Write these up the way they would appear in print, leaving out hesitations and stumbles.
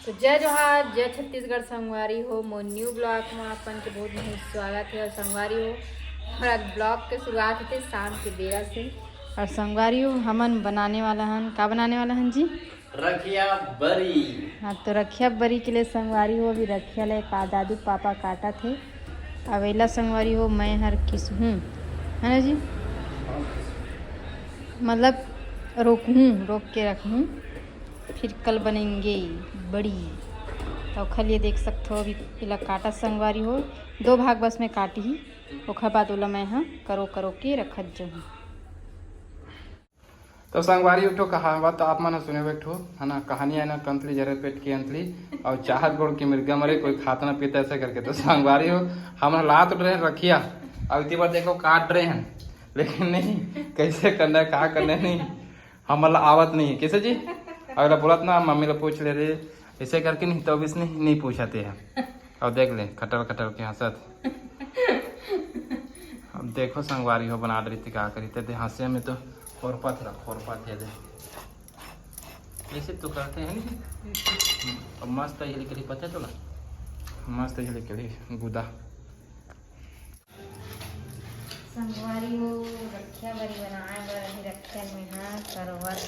तो जय जोहार जय छत्तीसगढ़ संगवारी हो मोर न्यू ब्लॉग में अपन के बहुत बहुत स्वागत है। और संगवारी हो हमारा ब्लॉग के शुरुआत होते शाम के बेरा से। और संगवारी हो हमन बनाने वाला हन का बनाने वाला हन जी रखिया बरी। हाँ तो रखिया बरी के लिए संगवारी हो अभी रखिया ले का दादू पापा काटा थे। अवेला संगवारी हो मैं हर किस हूँ है ना जी, मतलब रोक के रखूँ फिर कल बनेंगे बड़ी। तो खल ये देख सकते हो अभी पहला काटा संगवारी हो 2 भाग बस में काटी ही ओखर बाद ओला मैं हाँ करो के रखत जाऊँ। तो संगवारी उठो कहावत आप मन सुने बैठो है ना, कहानी है ना कंतली जरे पेट की अंतली और चाहत गोड़ की मिर्गा मरे कोई खाता ना पीता ऐसे करके। तो संगवारी हो हम लात उठ रहे रखिया अब इतनी बार देखो काट रहे हैं लेकिन नहीं कैसे करना है कहा करना है नहीं हम आवत नहीं है कैसे जी। अगला बोलत ना मम्मी लोग पूछ ले रहे ऐसे करके नहीं तो इसने नहीं पूछाते हैं। अब देख ले खटर के हंसत। अब देखो संगवारी हो बना रही थी क्या करी थे हंसे में तो खोरपा थे दे ऐसे तो करते हैं नहीं। अब मस्त हिली करी पता तो ना मस्त हिली करी गुदा संगवारी हो रखिया बरी बनाए बर रखिया में हाँ करवत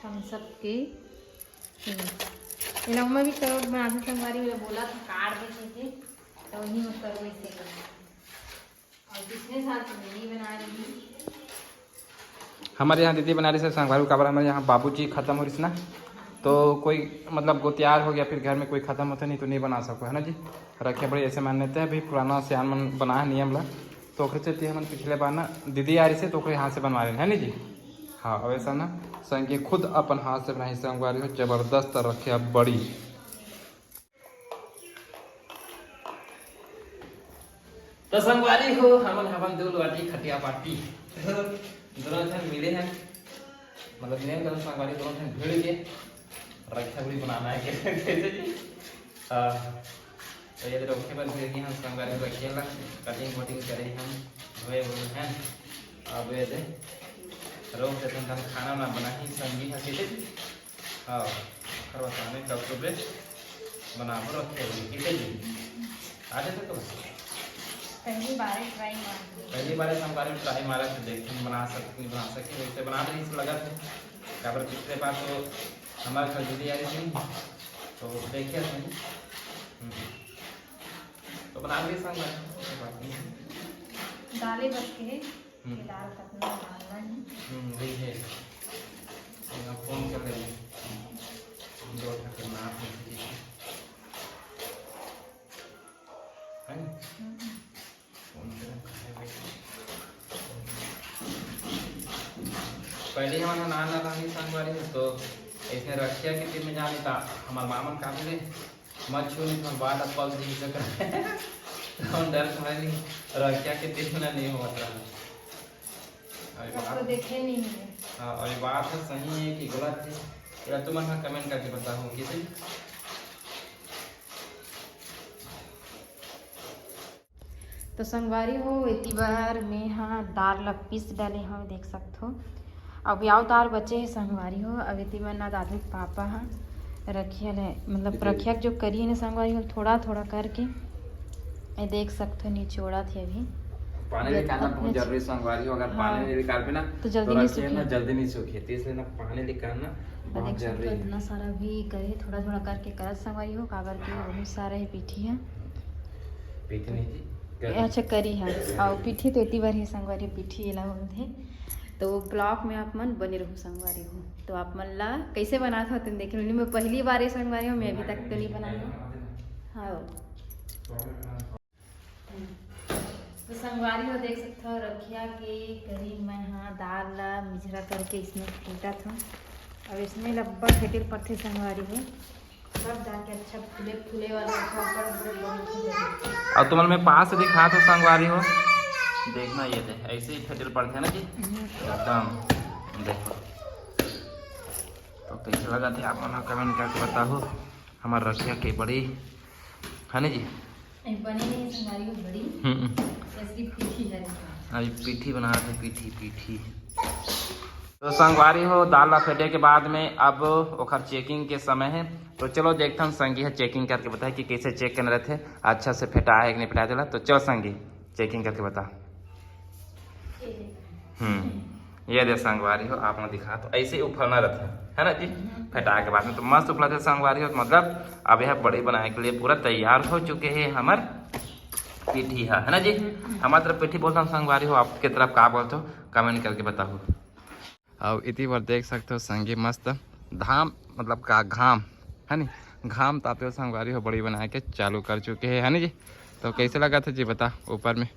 हम सबके में भी करो बनाते संगवारी वाला बोला था काट देते थे तो वही में करो ऐसे करना। और पिछले साल तो नहीं बना रही हमारे यहाँ दीदी बना रही है संगवारी का। हमारे यहाँ बाबूजी खत्म हो रही ना तो कोई मतलब गोतियार हो गया फिर घर में कोई खत्म होता नहीं तो नहीं बना सको है ना जी। रखे बड़ी ऐसे मान्यता है भाई पुराना सियान मन बना है नियम ला तो से हम पिछले बार ना दीदी आ रही से तो यहाँ से बनवा रहे हैं नहीं जी। हाँ वैसा ना संगे खुद अपन हाथ से बनाई संगवारी हो जबरदस्त रखे बड़ी। तो संगवारी हो हमन दो बाटी खटिया पार्टी दोनों जन मिले हैं मतलब नियम कर संगवारी दोनों जन भिड़ के रक्षा बड़ी बनाना है कैसे जी। तो ये रखे पर भिड़ के हम संगवारी रखेला कटिंग वटिंग करे हम धोए हुए हैं। अब ये दे रोक देते हैं खाना ना बना ही संगी है कैसे जी। हाँ खरवाने कब सुबह बना कर रखे कैसे जी आ जाते तो पहली बार संगवारी ट्राई मारा थे देखते बना सके वैसे बना रही से लगा थे क्या पर पिछले बार तो हमारे घर दीदी आ रही थी तो देखिए तो बना रही संगवारी दालें बच के दाल कतना डालना है वही है फोन कर ले दो करना है पहले हमारा नाना रानी संगवारी में तो ऐसे रखिया के दिन में जाने था हमारे मामन का बोले मत छूने तो बात पल दी तो हम डर समझ नहीं रखिया के दिन में नहीं होता तो देखे नहीं है। हाँ और ये बात है सही है कि गलत है या तुम कमेंट करके बताओ किसे। तो संगवारी हो इतनी बार में हाँ दाल ला पीस डाले हाँ देख सकते हो। अब याव दाल बचे है संगवारी हो अब इतनी बार ना दादू पापा हाँ रखिया ले मतलब रखिया जो करी है ना संगवारी हो थोड़ा करके ये देख सकते हो निचोड़ा थे अभी पानी निकालना बहुत जरूरी संगवारी हो। अगर पानी नहीं निकाल ना तो जल्दी नहीं सूखे तो इसलिए ना पानी निकालना बहुत जरूरी है। इतना सारा भी करे थोड़ा करके करत संगवारी हो काबर के बहुत सारा है पीठी है पीठी नहीं अच्छा करी है और पीठी तो इतनी बार ही संगवारी पीठी ला बोलते तो ब्लॉग में आप मन बने रहो संगवारी हो। तो आप मन ला कैसे बना था तुम देख लो मैं पहली बार ये संगवारी हो मैं अभी तक तो नहीं बनाया। हाँ तो संगवारी हो देख सकते हो रखिया के करीब मैं हाँ दाल ला मिझरा करके इसमें फेंटा था। अब इसमें लब्बा फेंटे पड़ते संगवारी हो सब जाके अच्छा फूले वाला और तुम मैं पास से दिखा तो संगवारी हो देखना ये दे ऐसे ही फेंटल पड़ते हैं ना जी एकदम देखो। तो कैसे लगा थे आप मना कमेंट करके बताओ हमारे रखिया के बड़ी है ना जी बने नहीं संगवारी हो बड़ी ऐसी पीठी है अभी पीठी बना रहे थे पीठी तो संगवारी हो दाल ला फेटे के बाद में अब ओखर चेकिंग के समय है। तो चलो देखता हूँ संगी है चेकिंग करके बताए कि कैसे चेक करने रहते अच्छा से फेटा है कि नहीं फेटा चला। तो चलो संगी चेकिंग करके बता। ये दे संगवारी हो आप दिखा तो ऐसे ही उफलना रहता है ना जी। फेटा के बाद में तो मस्त उफला थे संगवारी हो। मतलब अब यह बड़ी बनाने के लिए पूरा तैयार हो चुके हैं हमार पीठी है ना जी। हमारे तरफ पीठी बोलता हूँ संगवारी हो, आपके तरफ क्या बोलते हो कमेंट करके बताओ। अब इतनी बार देख सकते हो संगी मस्त धाम मतलब का घाम है नी घाम तापे संगवारी हो बड़ी बना के चालू कर चुके हैं है ना जी। तो कैसे लगा था जी बता ऊपर में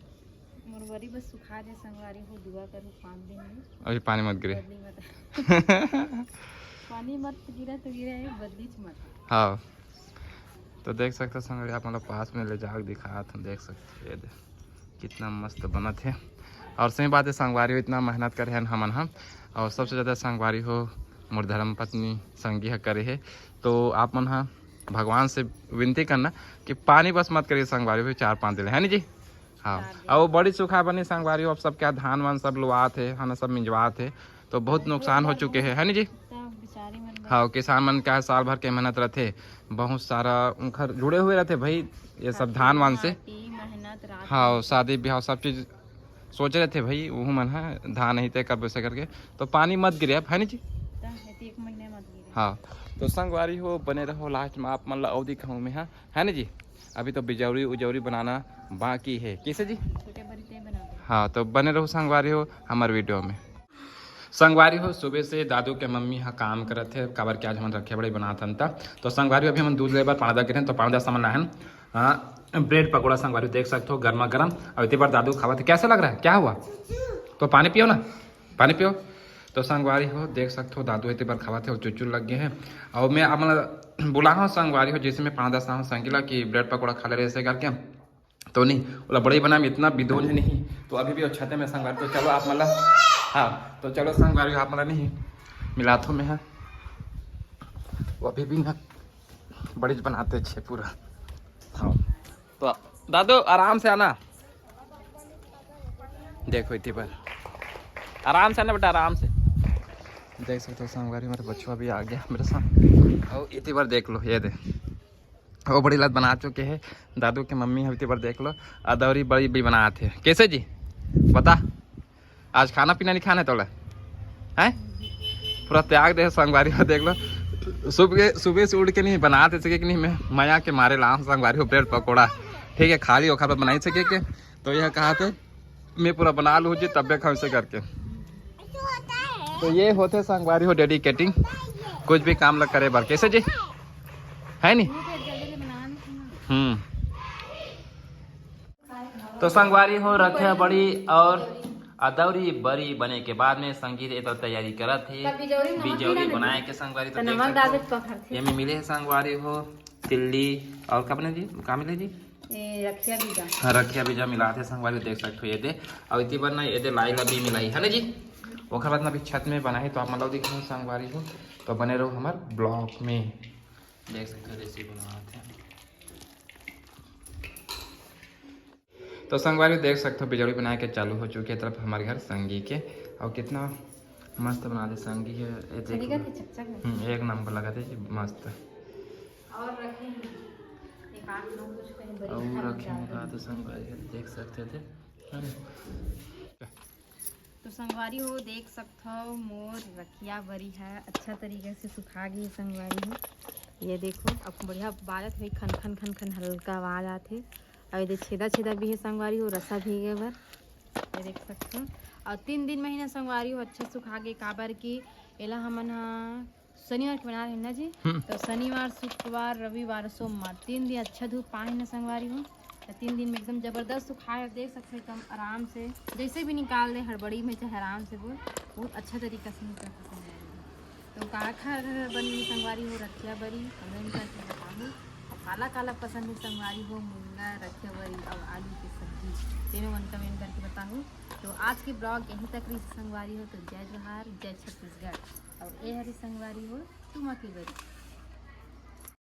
मुरवरी बस सुखा दे संगवारी हो दुआ करूँ 5 दिन में अभी पानी मत गिरे पानी मत गिरा तो गिरा है बदली मत। हाँ तो देख सकते हो संगवारी आप मतलब पास में ले जाकर दिखा तो देख सकते हो कितना मस्त बना थे। और सही बात है संगवारी हो इतना मेहनत करे हैं हमन हम और सबसे ज़्यादा संगवारी हो मोर धर्म पत्नी संगी है करे है। तो आप मन हाँ भगवान से विनती करना कि पानी बस मत करिए संगवारी हो 4-5 दिन है नी जी। हाँ और वो बड़ी सूखा बनी संगवारी हो अब सब क्या धान वान सब लुआ थे है ना सब मिंजवा थे तो बहुत नुकसान हो चुके हैं है नी जी। हाँ किसान मन क्या साल भर के मेहनत रहते बहुत सारा घर जुड़े हुए रहते भाई ये सब धान वान से। हाँ शादी ब्याह सब चीज़ सोच रहे थे भाई वो मन है धान नहीं तय कर वैसे करके तो पानी मत गिरे है नी जी। हाँ तो संगवारी हो बने रहो लास्ट में आप मतलब अवधि खाऊँ में है ना जी। अभी तो बिजौरी उजौरी बनाना बाकी है कैसे जी। हाँ तो बने रहो संगवारी हो हमारे वीडियो में। संगवारी हो सुबह से दादू के मम्मी हाँ काम करत थे काबर के आज हम रखे बड़े बनाता था। तो संगवारी अभी हम दूध ले बार पानी गिरे तो पानी सामान है ब्रेड पकौड़ा संगवारी देख सकते हो गर्मा गर्म। और इतनी बार दादू खावा थे कैसा लग रहा है क्या हुआ तो पानी पियो ना पानी पियो। तो संगवारी हो देख सकते हो दादू इतनी बार खावा थे और चुचू लग गए हैं। और मैं अब मतलब बुला हूँ संगवारी हो जैसे मैं 5-10 हूँ संगिला कि ब्रेड पकौड़ा खा ले रहे ऐसे करके तो नहीं बोला बड़ी बना में इतना बिदोन नहीं तो अभी भी अच्छे में संगवारी। तो चलो आप मतलब हाँ तो चलो संगवारी आप मतलब नहीं मिलाथों में है वो अभी भी ना बड़ी बनाते छे पूरा। हाँ तो दादू आराम से आना देखो इतनी बार आराम से आना बेटा आराम से देख सकते हो संगवारी मेरा बच्चा भी आ गया मेरे साथ। और इतनी बार देख लो ये दे वो बड़ी लात बना चुके हैं दादू के मम्मी है इतनी बार देख लो अदौरी बड़ी भी बनाए थे कैसे जी बता आज खाना पीना नहीं खाना है तोला है पूरा त्याग दे संगवारी हो देख लो सुबह से उड़ के नहीं बनाते सके कि नहीं मैं माया के मारे ला संगवारी हो ब्रेड पकौड़ा ठीक है खाली ओखा पर बनाई सके के तो यह कहा थे मैं पूरा बना लूँ जी तब खाऊँ से करके। तो ये होते संगवारी हो डेडिकेटिंग कुछ भी काम लग करे बार कैसे जी है नी। तो संगवारी हो रखे बड़ी और अदौरी बड़ी बने के बाद में संगीत एक तैयारी करा थे बिजौरी बनाए के संगवारी। तो ये में मिले है संगवारी हो तिल्ली और क्या बने जी क्या मिले जी रखिया बीजा। हाँ रखिया बीजा मिला थे संगवारी देख सकते हो ये दे और इतनी बार ना ये दे लाई लबी मिलाई है ना जी। ओखर बाद अभी छत में बनाई तो आप मतलब दिख रहे संगवारी हो तो बने रहो हमारे ब्लॉग में देख सकते हो रेसिपी बनाते हैं। तो संगवारी देख सकते हो बिजौरी बना के चालू हो चुकी है तरफ हमारे घर संगी के और कितना मस्त बना दे संगी है एक नंबर लगा दे मस्त। और रखेंगे तो संगवारी देख सकते थे। तो संगवारी हो देख सकते हो मोर रखिया बरी है अच्छा तरीके से सुखा गई संगवारी हो ये देखो अब बढ़िया बालत हुई खन खन खन खन हल्का आवाज आते और ये छेदा छेदा भी है संगवारी हो रसा भीगे भर ये देख सकते हो। और 3 दिन महीना संगवारी हो अच्छा सुखा गए काबर की एला हमन शनिवार के बना रहे ना जी। तो शनिवार शुक्रवार रविवार सोमवार 3 दिन अच्छा धूप पाए ना संगवारी हो तो 3 दिन में एकदम जबरदस्त सुखाए देख सकते हो एकदम आराम से जैसे भी निकाल दे हड़बड़ी में चाहे आराम से बोल बहुत अच्छा तरीका से निकल सकते हैं। तो काखा बनी संगवारी हो रखिया बरी कमेंट करके बताओ और काला काला पसंद है संगवारी हो मुंगा रखिया बरी और आलू की सब्जी तीनों मन कमेंट करके बताओ। तो आज की ब्लॉग यहीं तक रही संगवारी हो तो जय जोहार जय छत्तीसगढ़ और ये हरी संगवारी हो तुम की बरी।